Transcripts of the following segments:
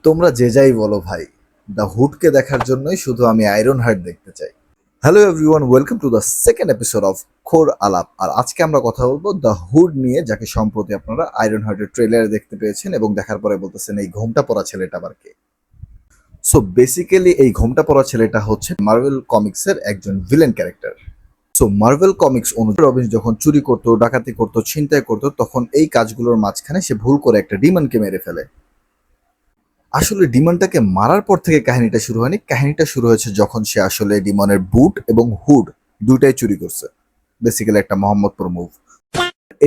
তোমরা যে যাই বলো ভাই, দ্য হুডকে দেখার জন্যই শুধু আমি আয়রন হার্ট দেখতে চাই। Hello everyone, welcome to the second episode of খোর আলাপ। আর আজকে আমরা কথা বলবো দ্য হুড নিয়ে, যাকে সম্প্রতি আপনারা আয়রন হার্টের ট্রেলারে দেখতে পেয়েছেন এবং দেখার পরে বলতেছেন এই ঘোমটা পরা ছেলেটা আবার কে। সো বেসিক্যালি এই ঘোমটা পরা ছেলেটা হচ্ছে মার্ভেল কমিক্সের একজন villain character. So Marvel comics অনুযায়ী রবিন যখন চুরি করতো, ডাকাতি করতো, ছিনতাই করতো, তখন এই কাজগুলোর মাঝখানে সে ভুল করে একটা ডিমনকে মেরে ফেলে। আসলে ডিমনটাকে মারার পর থেকে কাহিনীটা শুরু হয়নি। কাহিনীটা শুরু হয়েছে যখন সে আসলে ডিমনের বুট এবং হুড দুইটাই চুরি করছে। বেসিক্যালি একটা মোহাম্মদপুর মুভ।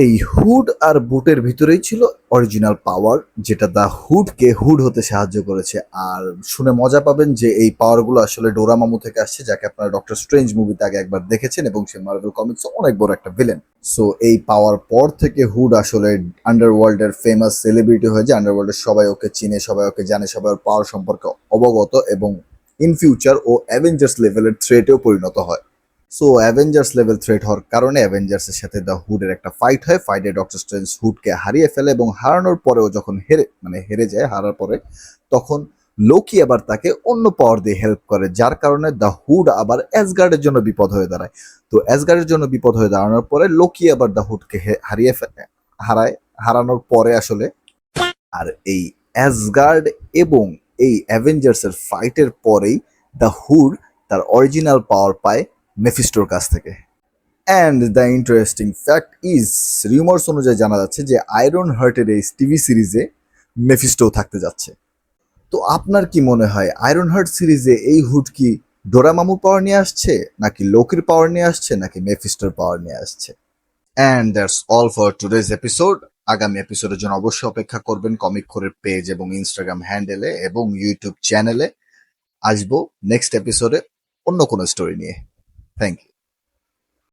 এই হুড আর বুটের ভিতরেই ছিল অরিজিনাল পাওয়ার, যেটা দা হুডকে হুড হতে সাহায্য করেছে। আর শুনে মজা পাবেন যে এই পাওয়ারগুলো আসলে ডোরামামু থেকে আসছে, যাকে আপনারা ডক্টর স্ট্রেঞ্জ মুভিতে আগে একবার দেখেছেন এবং সে মার্ভেল কমিক্স অনেক বড় একটা ভিলেন। সো এই পাওয়ার পর থেকে হুড আসলে আন্ডারওয়ার্ল্ডের ফেমাস সেলিব্রিটি হয়ে যায়। আন্ডারওয়ার্ল্ডের সবাই ওকে চিনে, সবাই ওকে জানে, সবাই ওর পাওয়ার সম্পর্কে অবগত এবং ইন ফিউচার ও অ্যাভেঞ্জার্স লেভেলের থ্রেটেও পরিণত হয়। সো অ্যাভেঞ্জার্স লেভেল থ্রেট হওয়ার কারণে অ্যাভেঞ্জার্সের সাথে দ্য হুডের একটা ফাইট হয়। ফাইটে ডক্টর স্ট্রেঞ্জ হুডকে হারিয়ে ফেলে এবং হারানোর পরেও যখন হেরে যায়, হারার পরে তখন লোকি আবার তাকে অন্য পাওয়ার দিয়ে হেল্প করে, যার কারণে দ্য হুড আবার অ্যাসগার্ডের জন্য বিপদ হয়ে দাঁড়ায়। তো অ্যাসগার্ডের জন্য বিপদ হয়ে দাঁড়ানোর পরে লোকি আবার দ্য হুডকে হারায়। হারানোর পরে আসলে আর এই অ্যাসগার্ড এবং এই অ্যাভেঞ্জার্সের ফাইটের পরেই দ্য হুড তার অরিজিনাল পাওয়ার পায় মেফিস্টোর কাছ থেকে। And the interesting fact is, rumours অনুযায়ী জানা যাচ্ছে যে আয়রন হার্টের এই টিভি সিরিজে মেফিস্টো থাকতে যাচ্ছে। তো আপনার কি মনে হয় আয়রন হার্ট সিরিজে এই হুড কি ডোরামামু পাওয়ার নিয়ে আসছে, নাকি লোকির পাওয়ার নিয়ে আসছে, নাকি মেফিস্টোর পাওয়ার নিয়ে আসছে? And that's all for today's episode. আগামী এপিসোডের জন্য অবশ্যই অপেক্ষা করবেন কমিক খোরের পেজ এবং ইনস্টাগ্রাম হ্যান্ডেলে এবং ইউটিউব চ্যানেলে। আসবো নেক্সট এপিসোডে অন্য কোনো স্টোরি নিয়ে। Thank you.